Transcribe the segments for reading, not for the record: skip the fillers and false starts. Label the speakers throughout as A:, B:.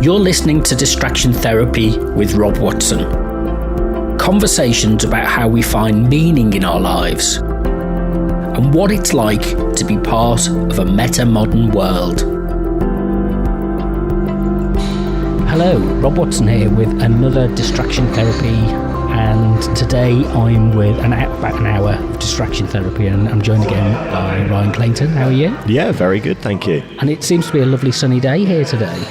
A: You're listening to Distraction Therapy with Rob Watson. Conversations about how we find meaning in our lives and what it's like to be part of a meta-modern world. Hello, Rob Watson here with another Distraction Therapy, and today I'm with about an hour of Distraction Therapy, and I'm joined again by Ryan Clayton. How are you?
B: Yeah, very good, thank you.
A: And it seems to be a lovely sunny day here today.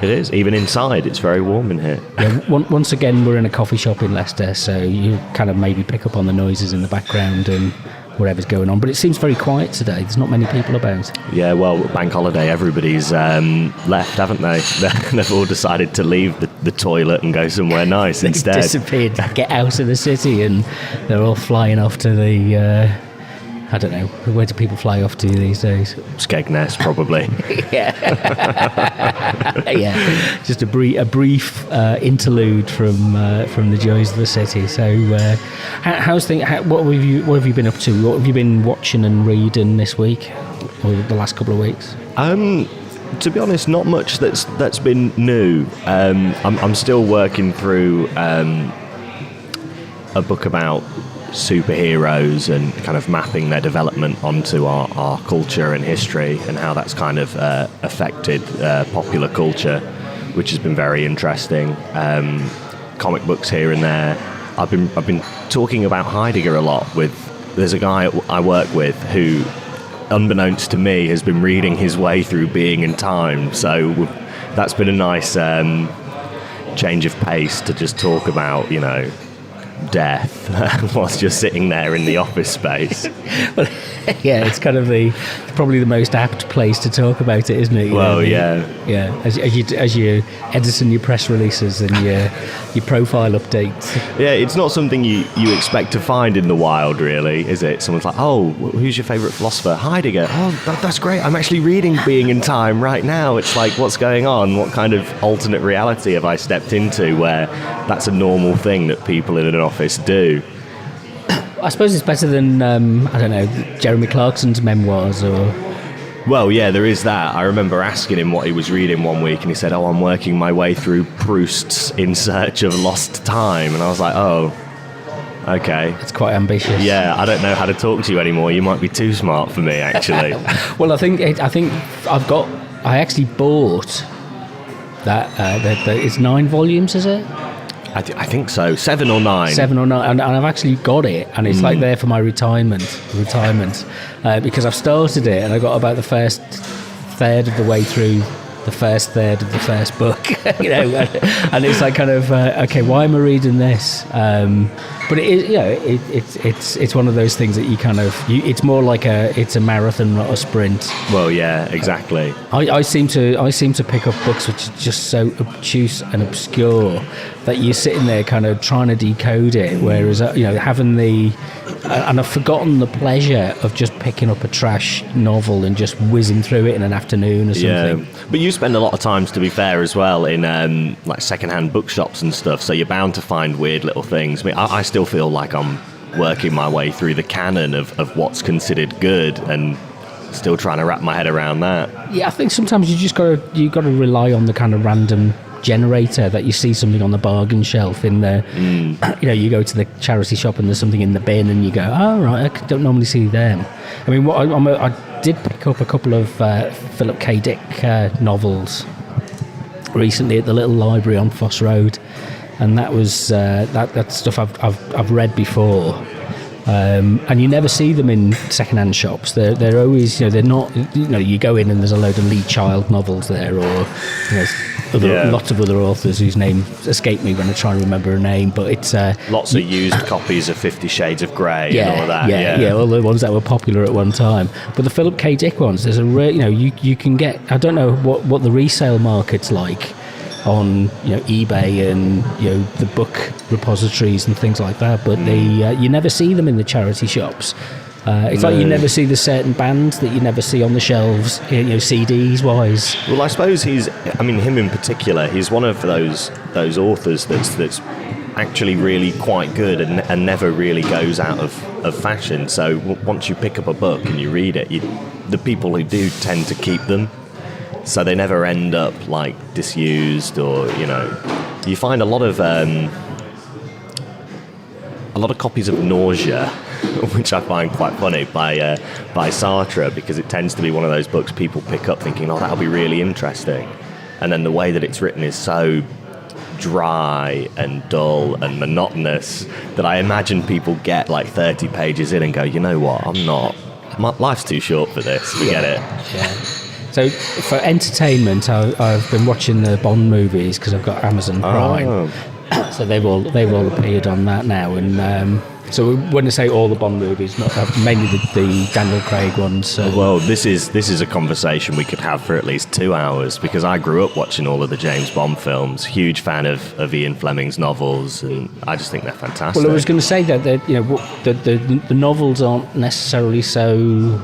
B: It is, even inside, it's very warm in here.
A: Yeah, once again, we're in a coffee shop in Leicester, so you kind of maybe pick up on the noises in the background and whatever's going on. But it seems very quiet today. There's not many people about.
B: Yeah, well, bank holiday, everybody's left, haven't they? They've all decided to leave the toilet and go somewhere nice instead.
A: Disappeared, get out of the city, and they're all flying off to the... I don't know, where do people fly off to these days?
B: Skegness, probably.
A: Yeah. Yeah, just a brief interlude from the joys of the city. So, how's things? What have you been up to? What have you been watching and reading this week, or the last couple of weeks?
B: To be honest, not much that's been new. I'm still working through a book about superheroes and kind of mapping their development onto our culture and history, and how that's kind of affected popular culture, which has been very interesting. Comic books here and there. I've been talking about Heidegger a lot there's a guy I work with who, unbeknownst to me, has been reading his way through Being in Time, so that's been a nice change of pace to just talk about, death whilst you're sitting there in the office space.
A: Well, yeah, it's kind of probably the most apt place to talk about it, isn't it?
B: Yeah.
A: As you editing your press releases and your profile updates.
B: Yeah, it's not something you expect to find in the wild, really, is it? Someone's like, "Oh, who's your favourite philosopher?" Heidegger. Oh, that's great. I'm actually reading Being in Time right now. It's like, what's going on? What kind of alternate reality have I stepped into where that's a normal thing that people in an office do?
A: I suppose it's better than, I don't know, Jeremy Clarkson's memoirs or...
B: Well, yeah, there is that. I remember asking him what he was reading one week, and he said, I'm working my way through Proust's In Search of Lost Time. And I was like, oh, okay.
A: It's quite ambitious.
B: Yeah, I don't know how to talk to you anymore. You might be too smart for me, actually.
A: Well, I think I actually bought that, it's 9 volumes, is it?
B: I think so. 7 or 9.
A: 7 or 9, and I've actually got it, and it's like there for my retirement, because I've started it, and I got about the first third of the way through the first third of the first book, and it's like kind of okay, why am I reading this? But it is, it's one of those things that you kind of it's more like it's a marathon, not a sprint.
B: Well, yeah, exactly.
A: I seem to pick up books which are just so obtuse and obscure that you're sitting there kind of trying to decode it, whereas having and I've forgotten the pleasure of just picking up a trash novel and just whizzing through it in an afternoon or something.
B: Yeah, but you spend a lot of times, to be fair, as well, in like second-hand bookshops and stuff, so you're bound to find weird little things. I mean, I still feel like I'm working my way through the canon of what's considered good, and still trying to wrap my head around that.
A: Yeah, I think sometimes you got to rely on the kind of random generator that you see something on the bargain shelf in the you go to the charity shop and there's something in the bin and you go, oh right, I don't normally see them. I mean, I did pick up a couple of Philip K. Dick novels recently at the little library on Foss Road, and that was that stuff I've read before. And you never see them in second-hand shops. They're always, they're not, you go in and there's a load of Lee Child novels there, or lots of other authors whose names escape me when I try and remember a name, but it's...
B: lots of used copies of 50 Shades of Grey and all of that.
A: Yeah, all the ones that were popular at one time. But the Philip K. Dick ones, there's you can get, I don't know what the resale market's like on eBay and the book repositories and things like that, but you never see them in the charity shops. It's like you never see the certain bands that you never see on the shelves, CDs wise.
B: Well, I suppose him in particular, he's one of those authors that's actually really quite good and never really goes out of fashion. So once you pick up a book and you read it, the people who do tend to keep them. so they never end up like disused, or you find a lot of copies of Nausea, which I find quite funny, by Sartre, because it tends to be one of those books people pick up thinking, oh, that'll be really interesting, and then the way that it's written is so dry and dull and monotonous that I imagine people get like 30 pages in and go, you know what, my life's too short for this, forget it.
A: Yeah. So for entertainment, I've been watching the Bond movies because I've got Amazon Prime.
B: Oh.
A: So they've all appeared on that now, and so when I say all the Bond movies, not mainly the Daniel Craig ones. So.
B: Well, this is a conversation we could have for at least 2 hours, because I grew up watching all of the James Bond films. Huge fan of Ian Fleming's novels, and I just think they're fantastic.
A: Well, I was going to say that the novels aren't necessarily so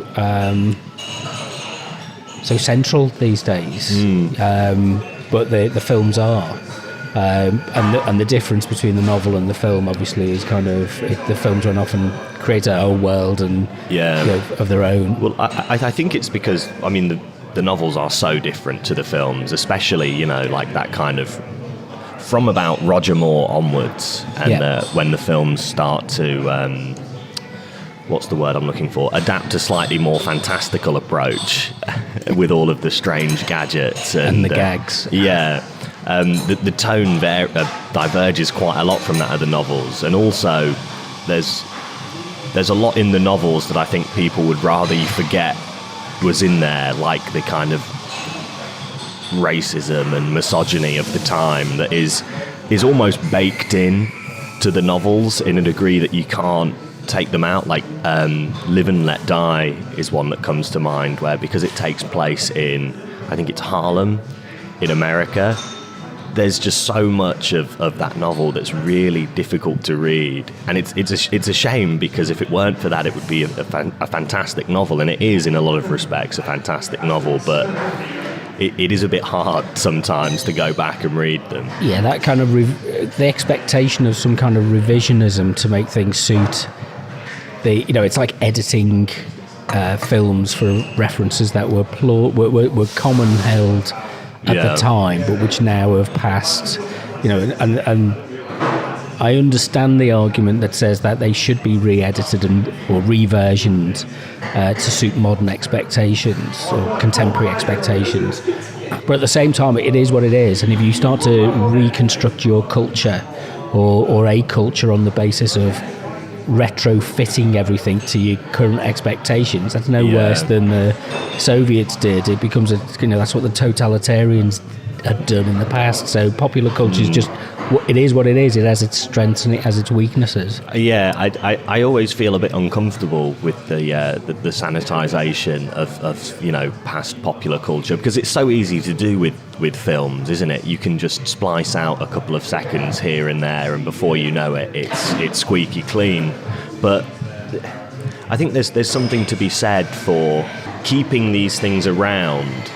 A: central these days, but the films are. And the difference between the novel and the film, obviously, is kind of the films run off and create a whole world and of their own.
B: Well, I think it's because the novels are so different to the films, especially like that kind of from about Roger Moore onwards, and when the films start to what's the word I'm looking for? Adapt a slightly more fantastical approach with all of the strange gadgets
A: and the gags.
B: The tone diverges quite a lot from that of the novels, and also there's a lot in the novels that I think people would rather you forget was in there, like the kind of racism and misogyny of the time that is almost baked in to the novels in a degree that you can't take them out. Like Live and Let Die is one that comes to mind, where because it takes place in, I think it's Harlem in America, there's just so much of that novel that's really difficult to read, and it's a shame, because if it weren't for that, it would be a fantastic novel, and it is in a lot of respects a fantastic novel, but it is a bit hard sometimes to go back and read them. Yeah,
A: that kind of the expectation of some kind of revisionism to make things suit it's like editing films for references that were common held at the time, but which now have passed, and I understand the argument that says that they should be re-edited or reversioned to suit modern expectations or contemporary expectations. But at the same time, it is what it is, and if you start to reconstruct your culture or a culture on the basis of retrofitting everything to your current expectations, that's no worse than the Soviets did. It becomes that's what the totalitarians had done in the past. So popular culture is just it is what it is. It has its strengths and it has its weaknesses.
B: I always feel a bit uncomfortable with the sanitization of past popular culture, because it's so easy to do with films, isn't it? You can just splice out a couple of seconds here and there, and before you know it, it's squeaky clean. But I think there's something to be said for keeping these things around,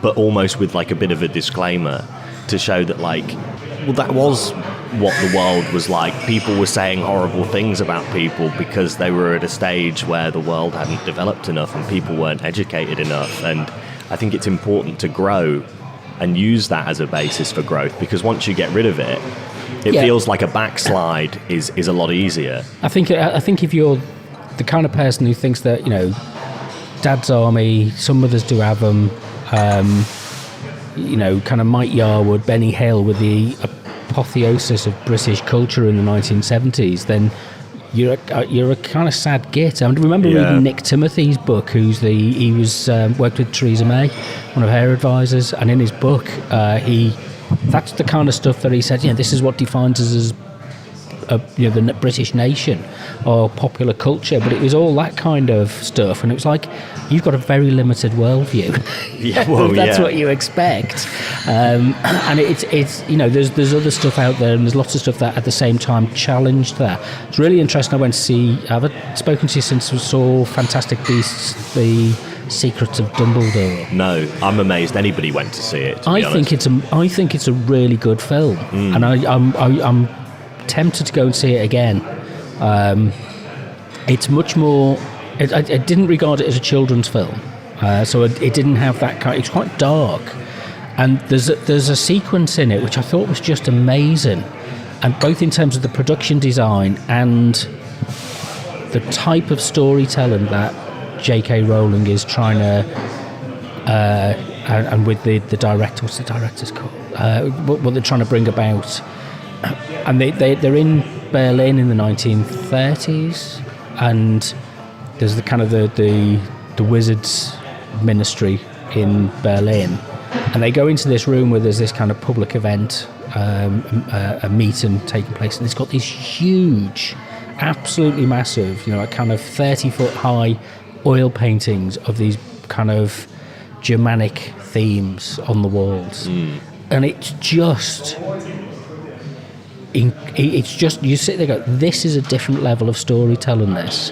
B: but almost with like a bit of a disclaimer to show that that was what the world was like. People were saying horrible things about people because they were at a stage where the world hadn't developed enough and people weren't educated enough. And I think it's important to grow and use that as a basis for growth, because once you get rid of it, it feels like a backslide is a lot easier.
A: I think if you're the kind of person who thinks that, Dad's Army, some others do have them, kind of Mike Yarwood, Benny Hill with the apotheosis of British culture in the 1970s, then you're a kind of sad git. I remember reading Nick Timothy's book, he was worked with Theresa May, one of her advisors, and in his book that's the kind of stuff that he said, this is what defines us as the British nation or popular culture. But it was all that kind of stuff, and it was like, you've got a very limited worldview. That's what you expect. And it's there's other stuff out there, and there's lots of stuff that at the same time challenged that. It's really interesting. I went to see, I've spoken to you since we saw Fantastic Beasts, the Secrets of Dumbledore.
B: No, I'm amazed anybody went to see it.
A: I think it's a really good film, and I'm tempted to go and see it again. It's much more. I didn't regard it as a children's film. So it didn't have that kind. It's quite dark, and there's a sequence in it which I thought was just amazing, and both in terms of the production design and the type of storytelling that J.K. Rowling is trying to, and with the director, what's the director's called? What they're trying to bring about, and they're in Berlin in the 1930s, and there's the kind of the wizards ministry in Berlin, and they go into this room where there's this kind of public event, a meeting taking place, and it's got these huge, absolutely massive, a kind of 30-foot high oil paintings of these kind of Germanic themes on the walls, and it's just you sit there and go, this is a different level of storytelling, this,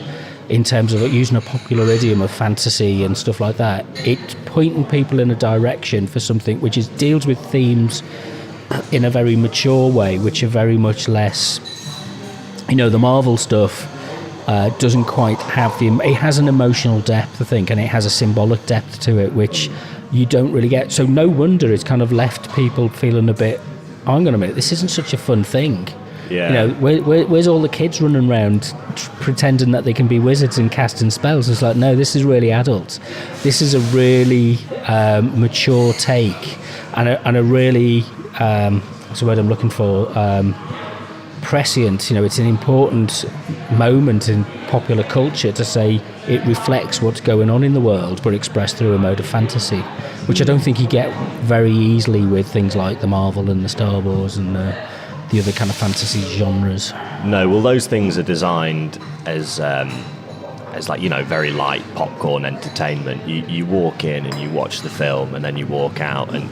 A: in terms of using a popular idiom of fantasy and stuff like that. It's pointing people in a direction for something which deals with themes in a very mature way, which are very much less, the Marvel stuff doesn't quite have it has an emotional depth, I think, and it has a symbolic depth to it, which you don't really get. So no wonder it's kind of left people feeling a bit, hang on a minute, this isn't such a fun thing.
B: Yeah.
A: Where's all the kids running around pretending that they can be wizards and casting spells? It's like, no, this is really adult. This is a really mature take, and a really what's the word I'm looking for? Prescient. It's an important moment in popular culture to say it reflects what's going on in the world, but expressed through a mode of fantasy, which I don't think you get very easily with things like the Marvel and the Star Wars and the other kind of fantasy genres.
B: No, well, those things are designed as like, very light popcorn entertainment. You walk in and you watch the film, and then you walk out, and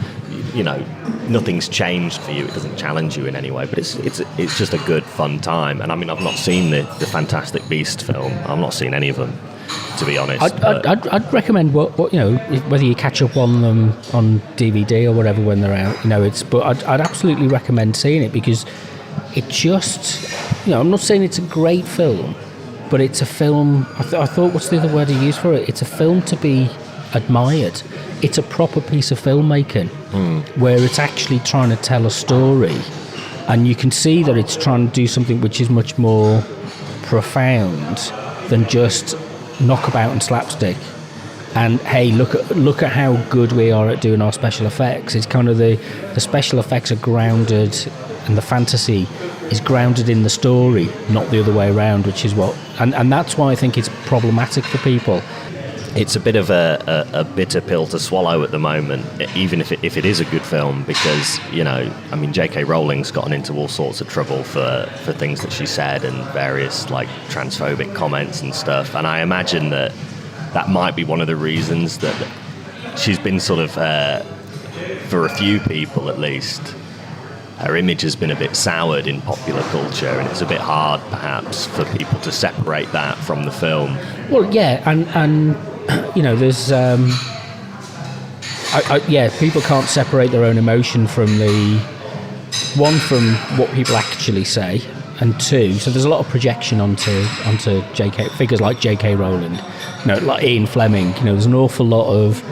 B: nothing's changed for you. It doesn't challenge you in any way, but it's just a good fun time. And I mean, I've not seen the Fantastic Beasts film. I've not seen any of them, to be honest.
A: I'd recommend whether you catch up on them on DVD or whatever when they're out. But I'd absolutely recommend seeing it, because it just, I'm not saying it's a great film, but it's a film. I thought, what's the other word I use for it? It's a film to be admired. It's a proper piece of filmmaking where it's actually trying to tell a story, and you can see that it's trying to do something which is much more profound than just knockabout and slapstick. And hey, look at how good we are at doing our special effects. It's kind of the special effects are grounded, and the fantasy is grounded in the story, not the other way around, which is what, and that's why I think it's problematic for people.
B: It's a bit of a bitter pill to swallow at the moment, even if it is a good film, because, J.K. Rowling's gotten into all sorts of trouble for things that she said, and various, like, transphobic comments and stuff. And I imagine that might be one of the reasons that she's been sort of, for a few people at least, her image has been a bit soured in popular culture, and it's a bit hard, perhaps, for people to separate that from the film.
A: Well, yeah, and there's people can't separate their own emotion from from what people actually say, and two, so there's a lot of projection onto JK figures like J.K. Rowling, like Ian Fleming. There's an awful lot of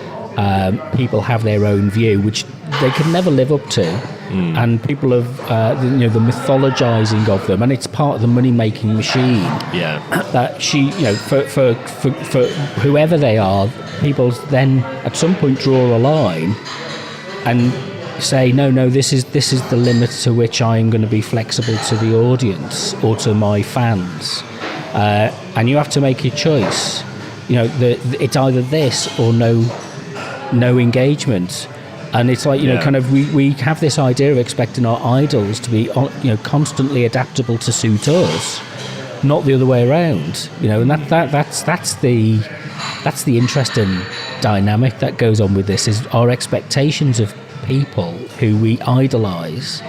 A: people have their own view, which they can never live up to, and people have the mythologizing of them, and it's part of the money-making machine.
B: Yeah,
A: that she, for whoever they are, people then at some point draw a line and say, no, this is the limit to which I am going to be flexible to the audience or to my fans, and you have to make your choice. It's either this or no engagement. And it's like, kind of, we have this idea of expecting our idols to be, constantly adaptable to suit us, not the other way around. And that's the interesting dynamic that goes on with this, is our expectations of people who we idolize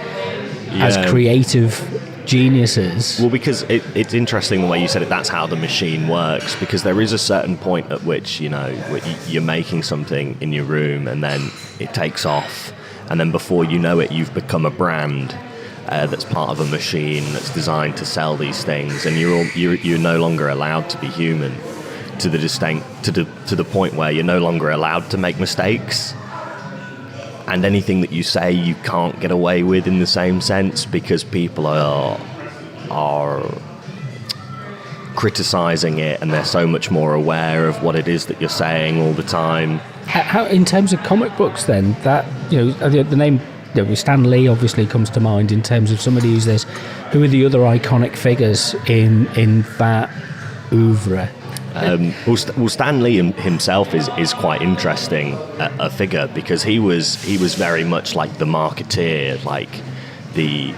A: as creative geniuses.
B: Well, because it's interesting the way you said it. That's how the machine works, because there is a certain point at which you're making something in your room, and then it takes off, and then before you know it, you've become a brand that's part of a machine that's designed to sell these things, and you're no longer allowed to be human. to the point where you're no longer allowed to make mistakes, and anything that you say you can't get away with in the same sense because people are criticizing it, and they're so much more aware of what it is that you're saying all the time.
A: How in terms of comic books, then, that, the name, Stan Lee obviously comes to mind in terms of somebody who's this. Who are the other iconic figures in that oeuvre?
B: Well, Stan Lee himself is quite interesting a figure, because he was very much like the marketeer, like the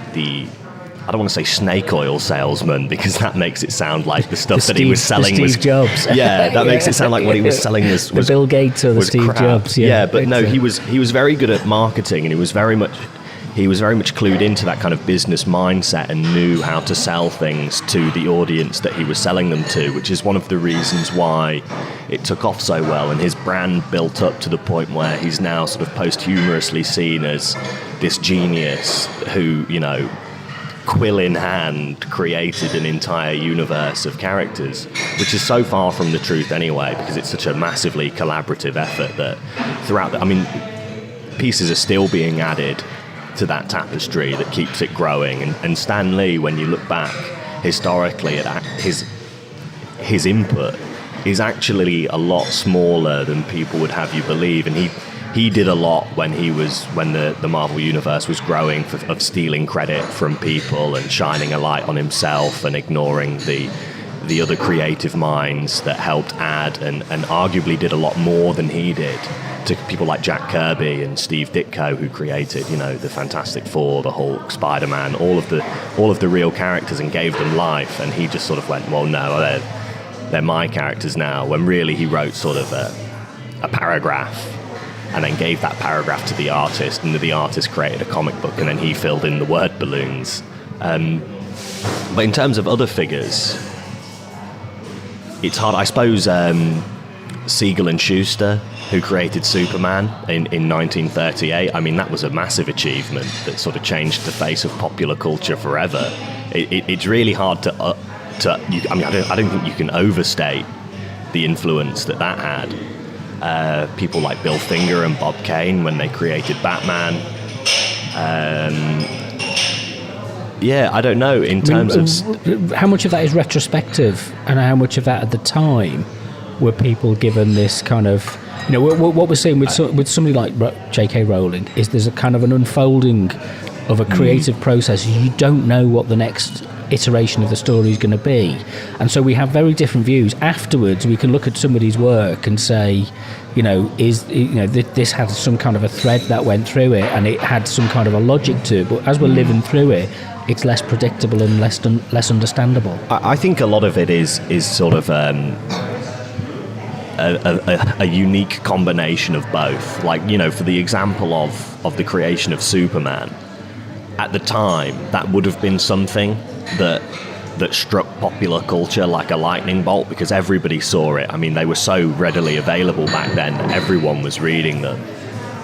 B: I don't want to say snake oil salesman, because that makes it sound like the stuff that he was selling was
A: Steve Jobs.
B: Yeah, that makes it sound like what he was selling was
A: the Bill Gates or the Steve
B: crap.
A: Jobs.
B: Yeah, but no, he was very good at marketing, and he was very much clued into that kind of business mindset and knew how to sell things to the audience that he was selling them to, which is one of the reasons why it took off so well, and his brand built up to the point where he's now sort of posthumously seen as this genius who, quill in hand, created an entire universe of characters, which is so far from the truth anyway, because it's such a massively collaborative effort that throughout pieces are still being added to that tapestry that keeps it growing. And Stan Lee, when you look back historically at his input, is actually a lot smaller than people would have you believe, and he did a lot when the Marvel Universe was growing of stealing credit from people and shining a light on himself and ignoring the other creative minds that helped add and arguably did a lot more than he did, to people like Jack Kirby and Steve Ditko, who created, the Fantastic Four, the Hulk, Spider-Man, all of the real characters, and gave them life. And he just sort of went, well, no, they're my characters now, when really he wrote sort of a paragraph and then gave that paragraph to the artist, and the artist created a comic book, and then he filled in the word balloons. But in terms of other figures, it's hard. I suppose Siegel and Schuster, who created Superman in 1938, that was a massive achievement that sort of changed the face of popular culture forever. It's really hard to I don't think you can overstate the influence that had. People like Bill Finger and Bob Kane, when they created Batman. I don't know in terms of
A: how much of that is retrospective, and how much of that at the time were people given this kind of, what we're seeing with somebody like J.K. Rowling is there's a kind of an unfolding of a creative process. You don't know what the next iteration of the story is going to be, and so we have very different views. Afterwards, we can look at somebody's work and say, this had some kind of a thread that went through it, and it had some kind of a logic to it. But as we're living through it, it's less predictable and less understandable.
B: I think a lot of it is sort of a unique combination of both. Like, for the example of the creation of Superman, at the time, that would have been something that struck popular culture like a lightning bolt, because everybody saw it. They were so readily available back then that everyone was reading them.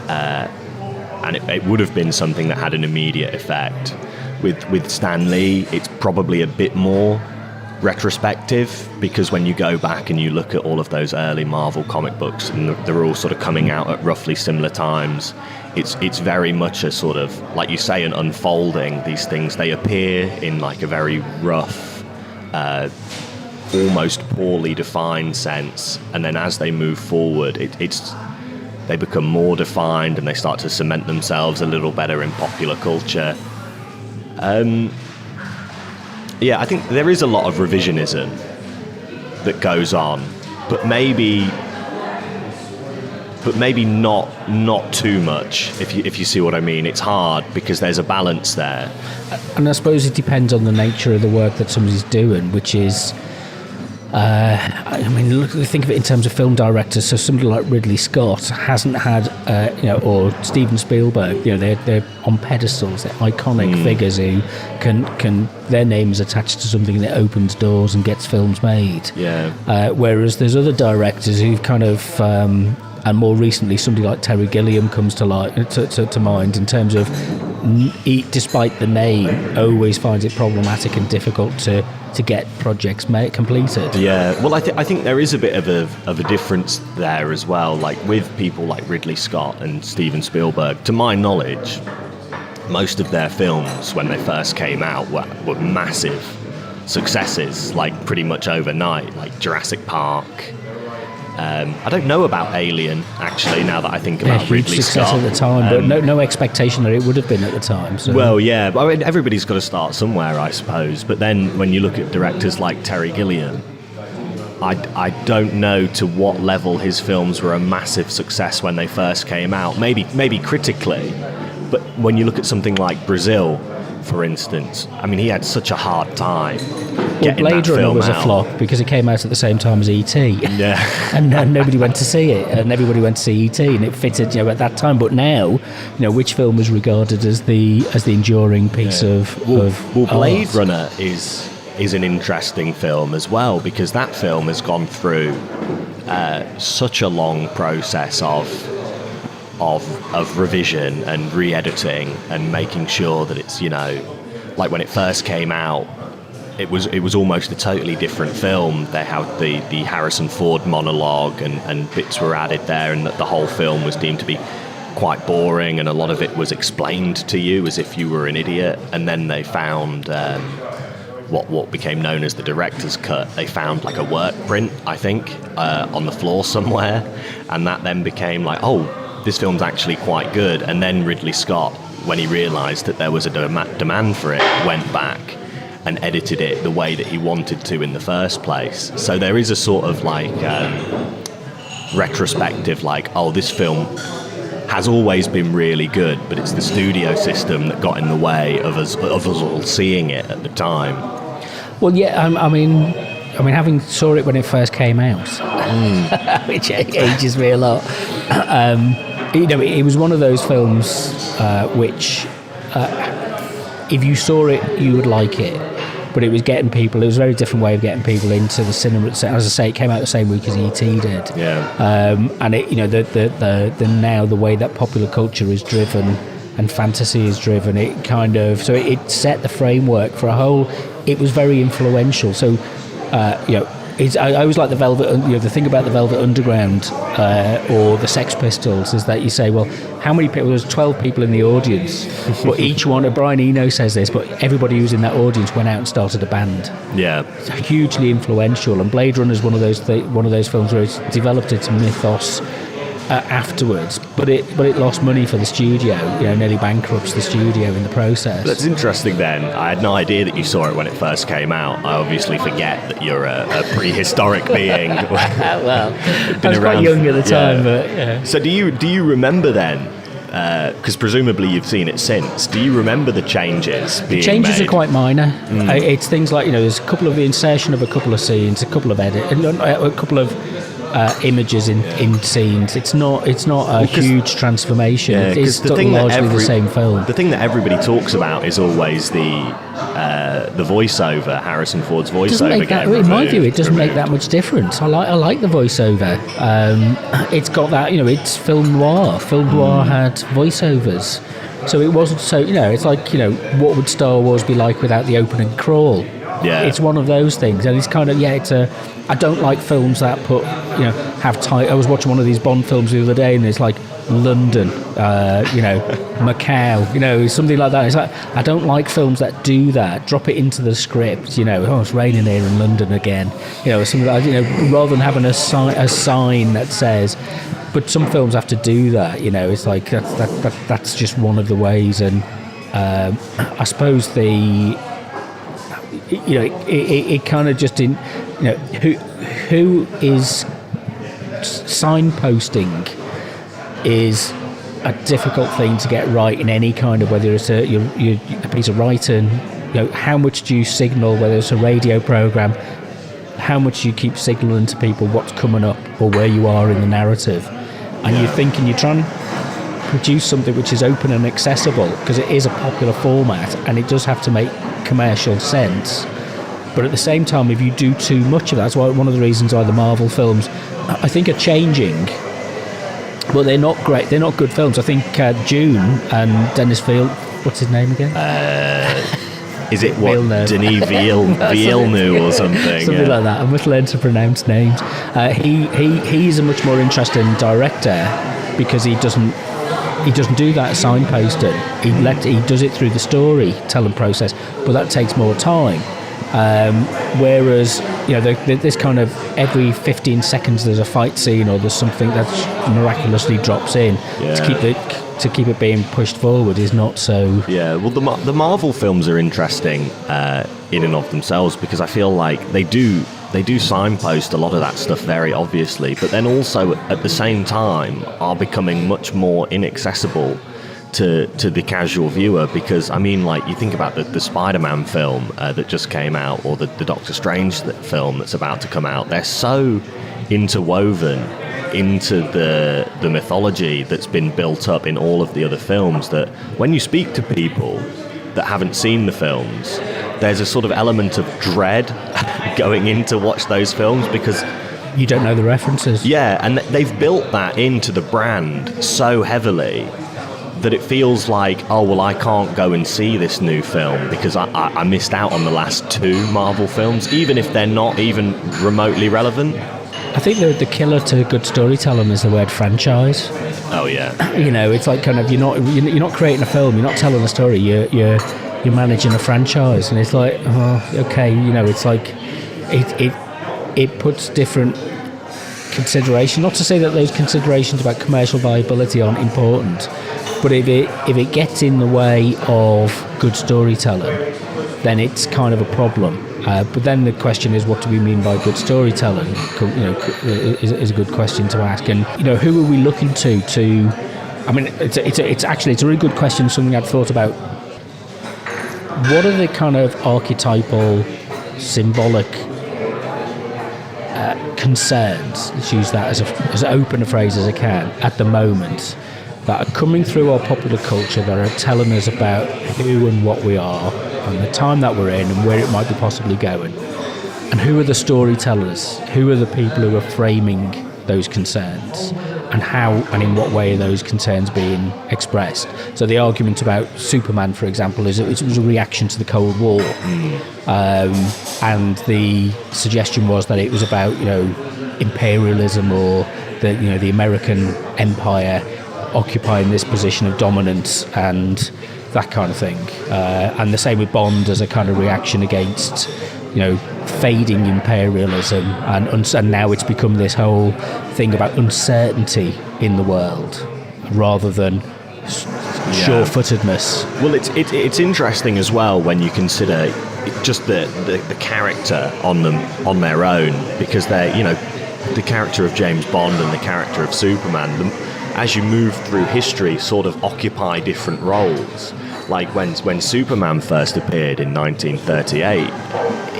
B: And it would have been something that had an immediate effect. With Stan Lee, it's probably a bit more retrospective, because when you go back and you look at all of those early Marvel comic books, and they're all sort of coming out at roughly similar times, it's very much a sort of, like you say, an unfolding. These things, they appear in like a very rough, almost poorly defined sense, and then as they move forward, they become more defined, and they start to cement themselves a little better in popular culture. I think there is a lot of revisionism that goes on, but maybe not too much, if you see what I mean. It's hard because there's a balance there.
A: And I suppose it depends on the nature of the work that somebody's doing, which is, think of it in terms of film directors. So somebody like Ridley Scott hasn't had, or Steven Spielberg. They're on pedestals. They're iconic figures who can their name is attached to something that opens doors and gets films made.
B: Yeah.
A: Whereas there's other directors who've kind of and more recently somebody like Terry Gilliam comes to mind in terms of, despite the name, always finds it problematic and difficult to get projects completed.
B: Yeah, well, I think there is a bit of a difference there as well. Like with people like Ridley Scott and Steven Spielberg, to my knowledge, most of their films when they first came out were massive successes, like pretty much overnight, like Jurassic Park. I don't know about Alien, actually, now that I think about Ridley
A: success
B: Scott.
A: At the time, but no expectation that it would have been at the time. So.
B: Well, yeah, I mean, everybody's got to start somewhere, I suppose. But then when you look at directors like Terry Gilliam, I don't know to what level his films were a massive success when they first came out. Maybe critically, but when you look at something like Brazil, for instance, I mean, he had such a hard time getting
A: Blade
B: that
A: Runner
B: film
A: was
B: out.
A: a flop because it came out at the same time as E.T.
B: Yeah.
A: and nobody went to see it, and everybody went to see E.T. and it fitted, at that time. But now, which film is regarded as the enduring piece of
B: Blade
A: art?
B: Runner is an interesting film as well, because that film has gone through such a long process of revision and re-editing and making sure that it's, like when it first came out, it was almost a totally different film. They had the Harrison Ford monologue and bits were added there, and that the whole film was deemed to be quite boring, and a lot of it was explained to you as if you were an idiot. And then they found what became known as the director's cut. They found like a work print, I think, on the floor somewhere, and that then became like, oh, this film's actually quite good. And then Ridley Scott, when he realised that there was a demand for it, went back and edited it the way that he wanted to in the first place. So there is a sort of like retrospective, like, oh, this film has always been really good, but it's the studio system that got in the way of us all seeing it at the time.
A: Well, yeah, I mean, having saw it when it first came out, which ages me a lot. It was one of those films which, if you saw it, you would like it. But it was getting people. It was a very different way of getting people into the cinema. As I say, it came out the same week as E.T. did.
B: Yeah.
A: And it, the now the way that popular culture is driven and fantasy is driven, it kind of it set the framework for a whole. It was very influential. So, I always like the Velvet. The thing about the Velvet Underground or the Sex Pistols is that you say, well, how many people? There's 12 people in the audience, but each one. Brian Eno says this, but everybody who's in that audience went out and started a band.
B: Yeah,
A: it's hugely influential. And Blade Runner is one of those films where it's developed its mythos afterwards, but it lost money for the studio. Nearly bankrupts the studio in the process.
B: That's interesting. Then I had no idea that you saw it when it first came out. I obviously forget that you're a prehistoric being.
A: Well, I was quite young at the time, but yeah.
B: So do you remember then? Because presumably you've seen it since. Do you remember the changes being
A: The changes
B: made?
A: are quite minor. It's things like there's a couple of the insertion of a couple of scenes, a couple of a couple of images in scenes. It's not a huge transformation. It's still largely the same film.
B: The thing that everybody talks about is always the voiceover, Harrison Ford's voiceover.
A: In my view, it doesn't make that much difference. I like the voiceover. It's got that, it's film noir. Film noir had voiceovers, so it wasn't so. It's like what would Star Wars be like without the opening crawl?
B: Yeah.
A: It's one of those things, and it's kind of I don't like films that have title. I was watching one of these Bond films the other day, and it's like London, Macau, something like that. It's like I don't like films that do that. Drop it into the script, oh, it's raining here in London again, something like rather than having a sign that says. But some films have to do that, It's like that's just one of the ways, and I suppose it kind of just who is signposting is a difficult thing to get right in any kind of, whether it's a piece of writing, how much do you signal, whether it's a radio program, how much do you keep signaling to people what's coming up or where you are in the narrative, and you're thinking you're trying to produce something which is open and accessible because it is a popular format and it does have to make commercial sense. But at the same time, if you do too much of that, that's why one of the reasons why the Marvel films, I think, are changing but they're not great. They're not good films. I think Dune and Dennis Field. What's his name again?
B: Is it what
A: Villeneuve.
B: Denis Villeneuve or something?
A: Something like that. I must learn to pronounce names. He's a much more interesting director because he doesn't do that signposting. He does it through the storytelling process, but that takes more time. Whereas this kind of every 15 seconds there's a fight scene or there's something that miraculously drops in to keep it being pushed forward is not so.
B: Yeah, well, the Marvel films are interesting in and of themselves because I feel like they do signpost a lot of that stuff very obviously, but then also at the same time are becoming much more inaccessible to the casual viewer because, I mean, like, you think about the Spider-Man film that just came out or the Doctor Strange film that's about to come out. They're so interwoven into the mythology that's been built up in all of the other films that when you speak to people that haven't seen the films, there's a sort of element of dread going in to watch those films because
A: you don't know the references.
B: Yeah, and they've built that into the brand so heavily that it feels like, oh, well, I can't go and see this new film because I missed out on the last two Marvel films, even if they're not even remotely relevant.
A: I think the killer to good storytelling is the word franchise.
B: Oh yeah.
A: It's like kind of you're not creating a film, you're not telling a story, you're managing a franchise, and it's like, oh, okay, it's like it puts different considerations. Not to say that those considerations about commercial viability aren't important, but if it gets in the way of good storytelling, then it's kind of a problem. But then the question is, what do we mean by good storytelling? Is a good question to ask. And who are we looking to? I mean, it's actually a really good question. Something I've thought about. What are the kind of archetypal, symbolic concerns? Let's use that as open a phrase as I can at the moment, that are coming through our popular culture that are telling us about who and what we are and the time that we're in and where it might be possibly going. And who are the storytellers? Who are the people who are framing those concerns? And how and in what way are those concerns being expressed? So the argument about Superman, for example, is it was a reaction to the Cold War. And the suggestion was that it was about, imperialism or the American empire occupying this position of dominance and that kind of thing, and the same with Bond as a kind of reaction against fading imperialism, and now it's become this whole thing about uncertainty in the world rather than sure-footedness.
B: Well, it's interesting as well when you consider just the character on their own, because they're the character of James Bond and the character of Superman, as you move through history, sort of occupy different roles. Like when Superman first appeared in 1938,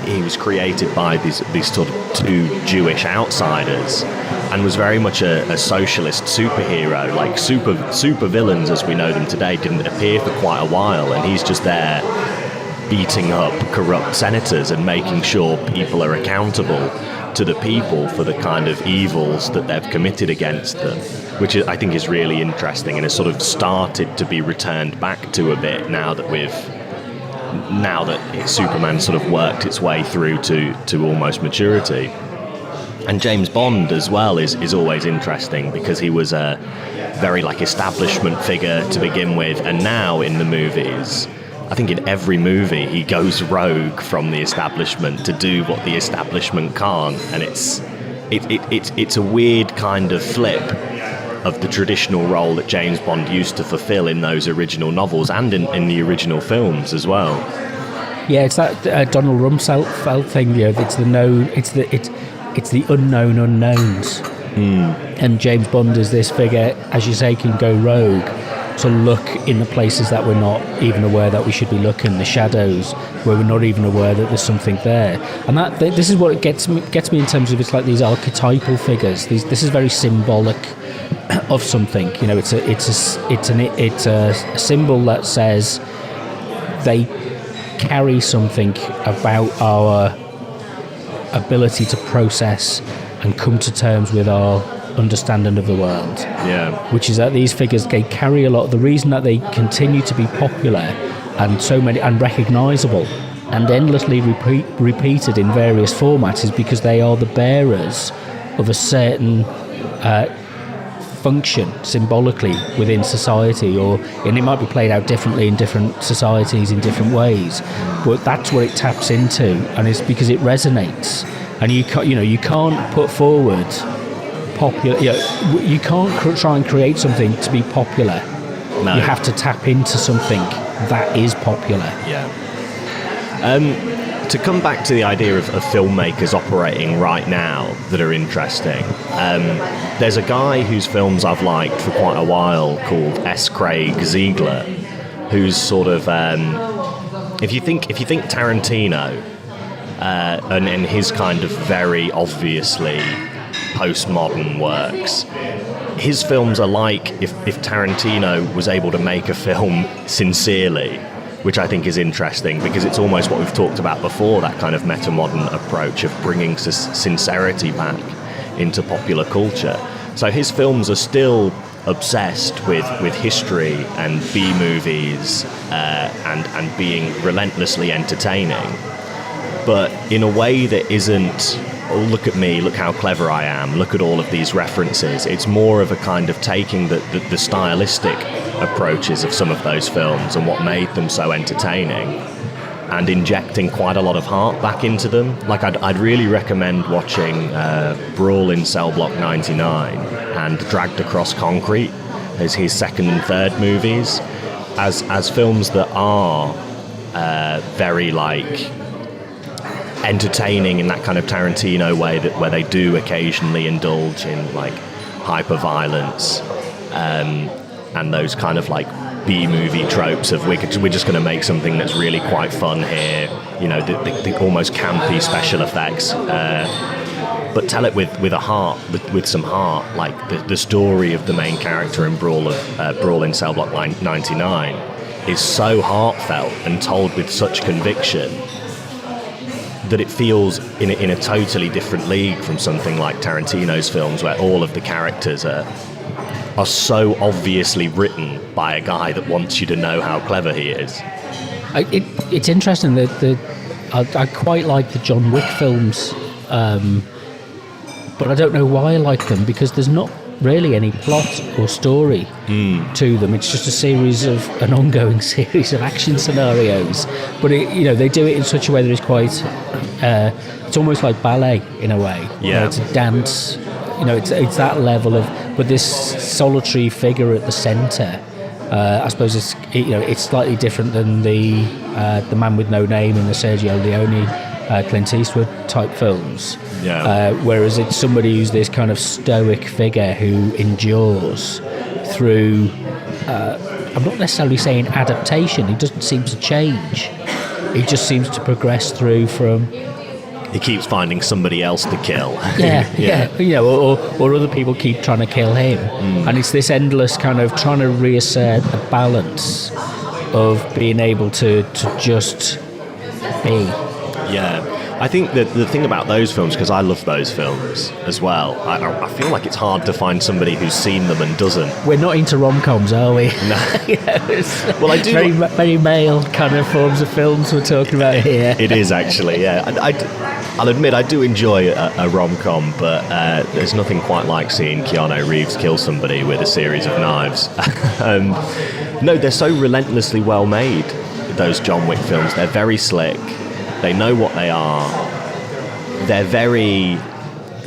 B: he was created by these sort of two Jewish outsiders and was very much a socialist superhero. Like super villains as we know them today didn't appear for quite a while, and he's just there beating up corrupt senators and making sure people are accountable to the people for the kind of evils that they've committed against them, which I think is really interesting and has sort of started to be returned back to a bit now that Superman sort of worked its way through to almost maturity. And James Bond as well is always interesting because he was a very establishment figure to begin with, and now in the movies, I think in every movie he goes rogue from the establishment to do what the establishment can't, and it's a weird kind of flip of the traditional role that James Bond used to fulfill in those original novels and in the original films as well.
A: Yeah, it's that Donald Rumsfeld thing. It's the unknown unknowns, and James Bond is this figure, as you say, can go rogue to look in the places that we're not even aware that we should be looking, the shadows where we're not even aware that there's something there. And this is what it gets me in terms of, it's like these archetypal figures. This is very symbolic of something. It's a symbol that says they carry something about our ability to process and come to terms with our understanding of the world.
B: Yeah.
A: Which is that these figures, they carry a lot. The reason that they continue to be popular and so many and recognisable and endlessly repeated in various formats is because they are the bearers of a certain function symbolically within society, and it might be played out differently in different societies in different ways, but that's what it taps into, and it's because it resonates. And you can't put forward popular. You can't try and create something to be popular.
B: No.
A: You have to tap into something that is popular.
B: Yeah. To come back to the idea of filmmakers operating right now that are interesting, there's a guy whose films I've liked for quite a while called S. Craig Ziegler, who's sort of if you think Tarantino and his kind of very obviously postmodern works, his films are like if Tarantino was able to make a film sincerely, which I think is interesting because it's almost what we've talked about before, that kind of metamodern approach of bringing sincerity back into popular culture. So his films are still obsessed with history and B-movies and being relentlessly entertaining, but in a way that isn't, oh, look at me, look how clever I am, look at all of these references. It's more of a kind of taking the stylistic approaches of some of those films and what made them so entertaining and injecting quite a lot of heart back into them. Like I'd really recommend watching Brawl in Cell Block 99 and Dragged Across Concrete as his second and third movies as films that are very like entertaining in that kind of Tarantino way, that where they do occasionally indulge in like hyper-violence and those kind of like B-movie tropes of we're just going to make something that's really quite fun here, you know, the almost campy special effects, but tell it with a heart, with some heart, like the story of the main character in Brawl in Cell Block 99 is so heartfelt and told with such conviction that it feels in a totally different league from something like Tarantino's films, where all of the characters are so obviously written by a guy that wants you to know how clever he is.
A: It's interesting that I quite like the John Wick films, but I don't know why I like them, because there's not really any plot or story to them. It's just an ongoing series of action scenarios. But they do it in such a way that it's quite. It's almost like ballet in a way.
B: Yeah,
A: it's a dance. It's that level of. But this solitary figure at the centre. I suppose it's slightly different than the Man with No Name and the Sergio Leone, Clint Eastwood type films.
B: Yeah.
A: Whereas it's somebody who's this kind of stoic figure who endures through. I'm not necessarily saying adaptation. He doesn't seem to change. He just seems to progress through from.
B: He keeps finding somebody else to kill.
A: Yeah. Or other people keep trying to kill him, and it's this endless kind of trying to reassert a balance of being able to just be.
B: Yeah. I think that the thing about those films, because I love those films as well, I feel like it's hard to find somebody who's seen them and doesn't.
A: We're not into rom-coms, are we?
B: No.
A: Well, I do. Very male kind of forms of films we're talking about here.
B: It is actually, yeah. I'll admit I do enjoy a rom-com, but there's nothing quite like seeing Keanu Reeves kill somebody with a series of knives. No, they're so relentlessly well made, those John Wick films. They're very slick. They know what they are. They're very,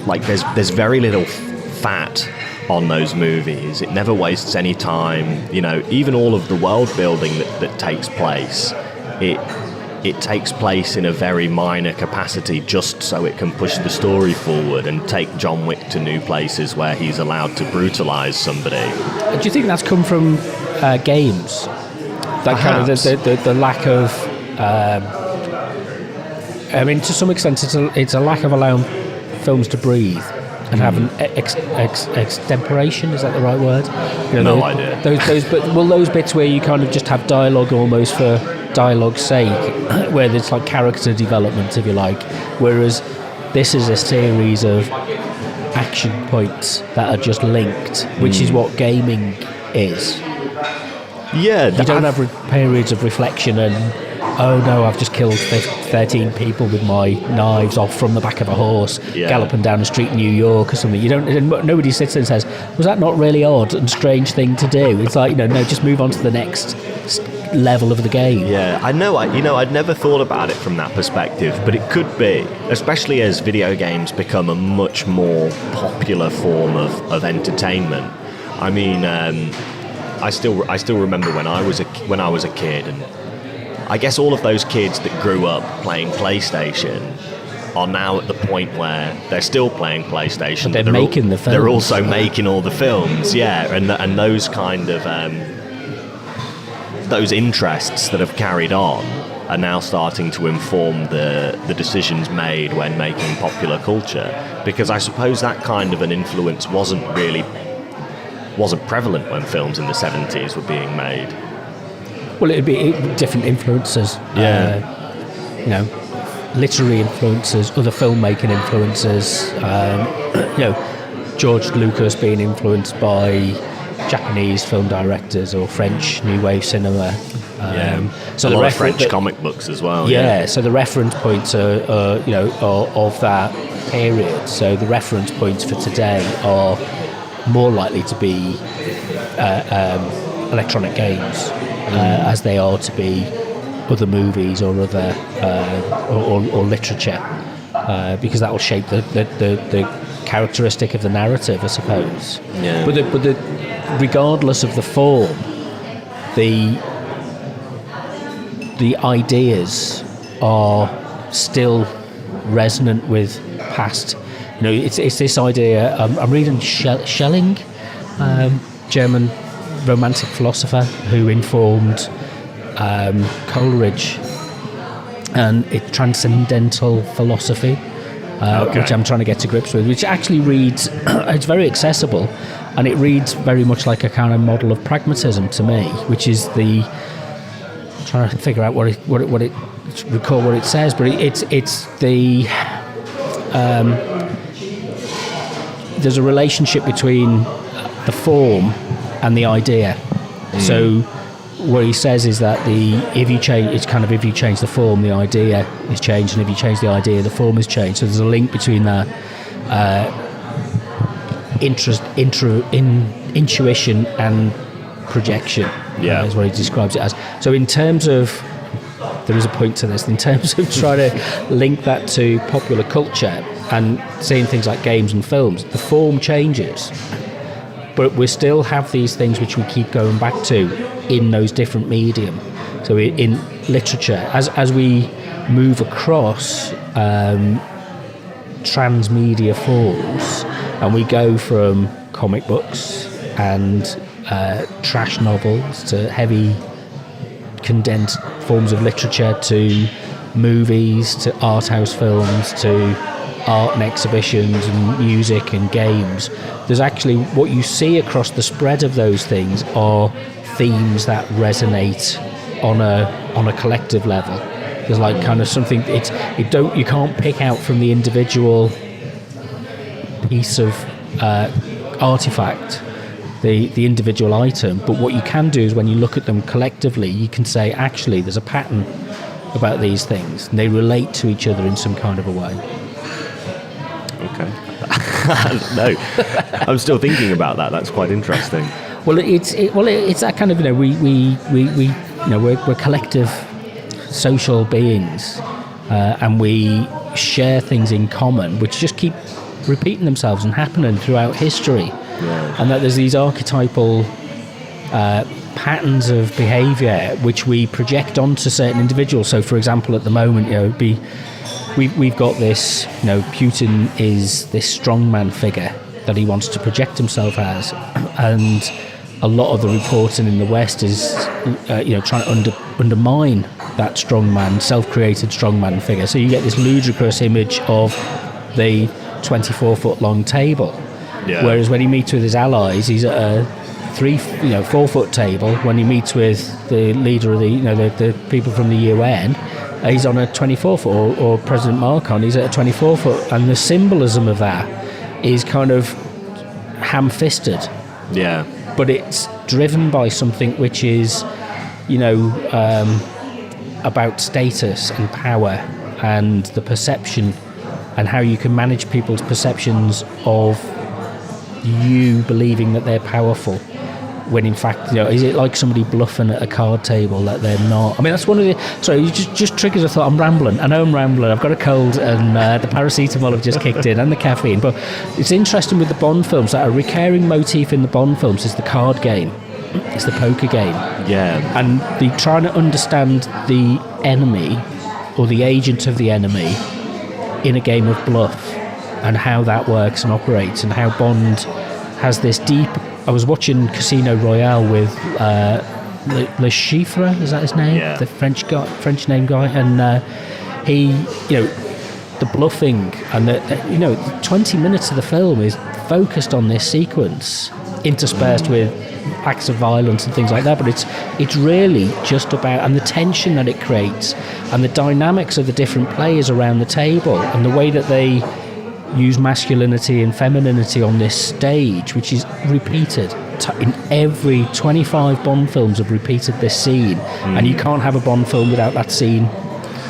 B: like, there's very little fat on those movies. It never wastes any time. Even all of the world building that takes place, it takes place in a very minor capacity just so it can push the story forward and take John Wick to new places where he's allowed to brutalize somebody.
A: Do you think that's come from games? That
B: Perhaps.
A: Kind of the lack of. To some extent, it's a lack of allowing films to breathe and have an extemporation. Is that the right word?
B: No idea.
A: Those bits where you kind of just have dialogue almost for dialogue's sake, where there's like character development, if you like. Whereas this is a series of action points that are just linked, which is what gaming is.
B: Yeah,
A: You don't have periods of reflection and, oh no, I've just killed 13 people with my knives off from the back of a horse, galloping down the street in New York or something. Nobody sits there and says, was that not really odd and strange thing to do? It's like, no, just move on to the next level of the game.
B: Yeah, I know. I'd never thought about it from that perspective, but it could be, especially as video games become a much more popular form of entertainment. I mean, I still remember when I was a kid, and I guess all of those kids that grew up playing PlayStation are now at the point where they're still playing PlayStation.
A: But they're making the films.
B: They're also making all the films, yeah, and those kind of those interests that have carried on are now starting to inform the decisions made when making popular culture. Because I suppose that kind of an influence wasn't prevalent when films in the 70s were being made.
A: Well, it'd be different influences. Literary influences, other filmmaking influences. George Lucas being influenced by Japanese film directors or French New Wave cinema.
B: So a lot of French comic books as well.
A: Yeah, so the reference points are of that period. So the reference points for today are more likely to be electronic games as they are to be other movies or other or literature, because that will shape the characteristic of the narrative, I suppose.
B: Yeah.
A: But regardless of the form, the ideas are still resonant with past. It's this idea. I'm reading Schelling, German romantic philosopher who informed Coleridge, and it's transcendental philosophy, which I'm trying to get to grips with, which actually reads, it's very accessible, and it reads very much like a kind of model of pragmatism to me, which is trying to figure out recall what it says, but it's the there's a relationship between the form and the idea. So what he says is that if you change the form, the idea is changed, and if you change the idea, the form is changed. So there's a link between that intuition and projection. Is what he describes it as. So in terms of, there is a point to this, in terms of trying to link that to popular culture and seeing things like games and films, the form changes, but we still have these things which we keep going back to in those different medium. So in literature, as we move across transmedia forms, and we go from comic books and trash novels to heavy condensed forms of literature, to movies, to art house films, to art and exhibitions and music and games, there's actually, what you see across the spread of those things are themes that resonate on a collective level. There's like kind of something, you can't pick out from the individual piece of artifact the individual item, but what you can do is when you look at them collectively, you can say, actually, there's a pattern about these things, and they relate to each other in some kind of a way.
B: Okay. No, I'm still thinking about that. That's quite interesting.
A: Well, it's that kind of, we're collective social beings, and we share things in common, which just keep repeating themselves and happening throughout history. Yeah. And that there's these archetypal patterns of behaviour which we project onto certain individuals. So, for example, at the moment, we've got this. Putin is this strongman figure that he wants to project himself as, and a lot of the reporting in the West is, trying to undermine that strongman, self-created strongman figure. So you get this ludicrous image of the 24-foot-long table. Yeah. Whereas when he meets with his allies, he's at a 4-foot table. When he meets with the leader of the people from the UN, he's on a 24-foot, or President Marcon, he's at a 24-foot. And the symbolism of that is kind of ham-fisted.
B: Yeah.
A: But it's driven by something which is, about status and power and the perception and how you can manage people's perceptions of you believing that they're powerful when in fact, is it like somebody bluffing at a card table that they're not? I mean, that's one of the... Sorry, you just triggers a thought. I'm rambling. I know I'm rambling. I've got a cold and the paracetamol have just kicked in and the caffeine. But it's interesting with the Bond films that a recurring motif in the Bond films is the card game. It's the poker game.
B: Yeah.
A: And trying to understand the enemy or the agent of the enemy in a game of bluff and how that works and operates and how Bond has this deep... I was watching Casino Royale with Le Chiffre, is that his name?
B: Yeah.
A: The French name guy. And he, the bluffing and the 20 minutes of the film is focused on this sequence, interspersed with acts of violence and things like that, but it's really just about, and the tension that it creates and the dynamics of the different players around the table and the way that they use masculinity and femininity on this stage, which is repeated in every 25 Bond films have repeated this scene, and you can't have a Bond film without that scene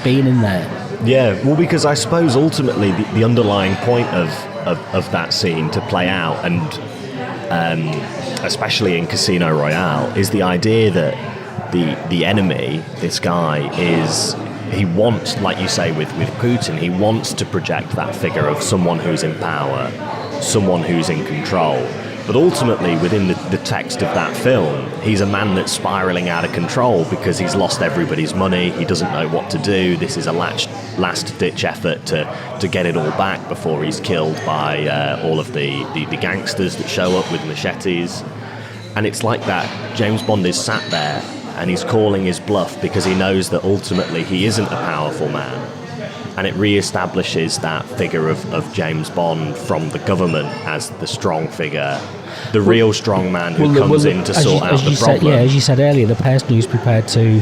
A: being in there.
B: Yeah, well, because I suppose ultimately the underlying point of that scene to play out, and especially in Casino Royale, is the idea that the enemy, this guy, he wants, like you say with Putin, he wants to project that figure of someone who's in power, someone who's in control. But ultimately, within the text of that film, he's a man that's spiralling out of control because he's lost everybody's money, he doesn't know what to do, this is a last-ditch effort to get it all back before he's killed by all of the gangsters that show up with machetes. And it's like that, James Bond is sat there and he's calling his bluff because he knows that ultimately he isn't a powerful man. And it re-establishes that figure of James Bond from the government as the strong figure, the real strong man who comes in to sort out the problem.
A: As you said earlier, the person who's prepared to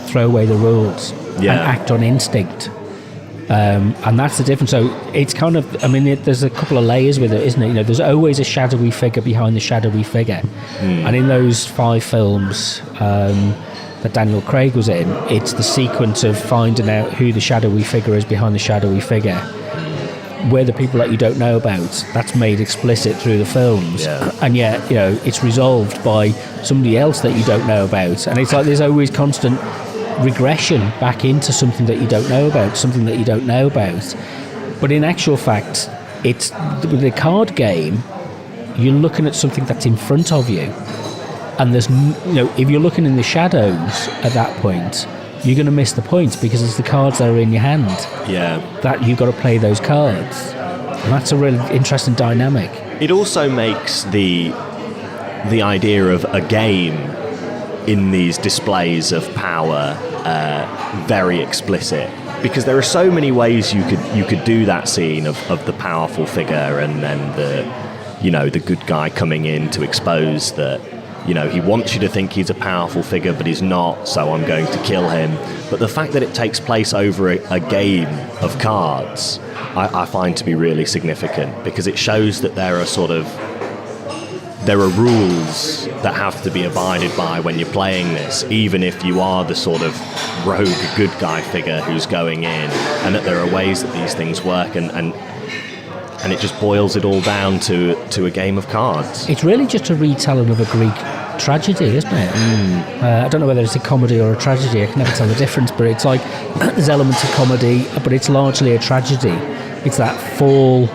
A: throw away the rules and act on instinct. And that's the difference. So it's kind of, there's a couple of layers with it, isn't it? There's always a shadowy figure behind the shadowy figure. And in those 5 films that Daniel Craig was in, it's the sequence of finding out who the shadowy figure is behind the shadowy figure. Where the people that you don't know about, that's made explicit through the films.
B: Yeah.
A: And yet, it's resolved by somebody else that you don't know about. And it's like there's always constant regression back into something that you don't know about, But in actual fact, it's with the card game, you're looking at something that's in front of you. And there's, if you're looking in the shadows at that point, you're going to miss the points because it's the cards that are in your hand.
B: Yeah.
A: That you've got to play those cards. And that's a really interesting dynamic.
B: It also makes the idea of a game in these displays of power very explicit, because there are so many ways you could do that scene of the powerful figure and then the good guy coming in to expose that he wants you to think he's a powerful figure but he's not, so I'm going to kill him. But the fact that it takes place over a game of cards I find to be really significant, because it shows that there are rules that have to be abided by when you're playing this, even if you are the sort of rogue good guy figure who's going in, and that there are ways that these things work, and it just boils it all down to a game of cards.
A: It's really just a retelling of a Greek tragedy, isn't it? I don't know whether it's a comedy or a tragedy, I can never tell the difference, but it's like there's elements of comedy, but it's largely a tragedy. It's that fall